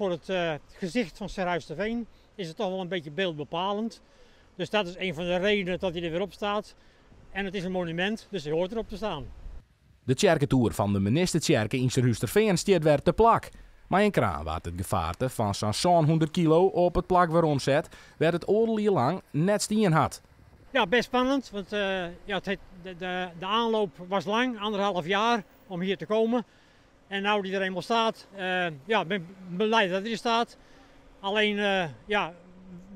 voor het gezicht van Serhuisterveen is het toch wel een beetje beeldbepalend. Dus dat is een van de redenen dat hij er weer op staat. En het is een monument, dus hij hoort erop te staan. De tjerkentoer van de ministertjerke in Serhuisterveen stiet weer te plak. Maar een kraan waar het gevaarte van zo'n 100 kilo op het plak weer omzet, werd het oorlog lang net stien had. Ja, best spannend, want de aanloop was lang, 1,5 jaar om hier te komen. En nu die er eenmaal staat, ben ik blij dat hij er staat. Alleen,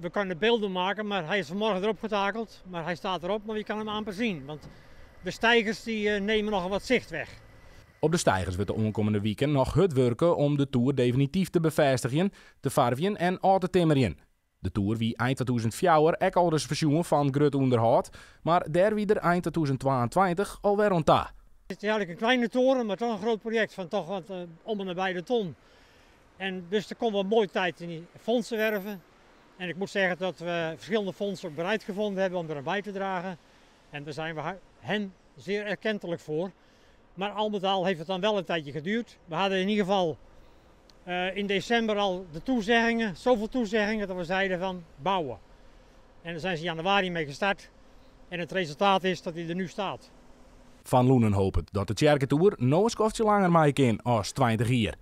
we kunnen beelden maken, maar hij is vanmorgen erop getakeld. Maar hij staat erop, maar je kan hem amper zien. Want de steigers die nemen nog wat zicht weg. Op de steigers wordt de aankomende weken nog hard werken om de Tour definitief te bevestigen, te verven en aan te timmeren. De Tour wie eind 2004 ook al eens verzoen van grut onderhoud, maar daar wie er eind 2022 alweer rond ta. Het is eigenlijk een kleine toren, maar toch een groot project van toch wat om en nabij de ton. En dus er kon wel mooi tijd in die fondsen werven. En ik moet zeggen dat we verschillende fondsen ook bereid gevonden hebben om er aan bij te dragen. En daar zijn we hen zeer erkentelijk voor. Maar al met al heeft het dan wel een tijdje geduurd. We hadden in ieder geval in december al de toezeggingen, zoveel toezeggingen dat we zeiden van bouwen. En daar zijn ze in januari mee gestart. En het resultaat is dat hij er nu staat. Van Loenen hoopt dat de tjerkentoer nog een kofje langer mee kan als 20 jaar.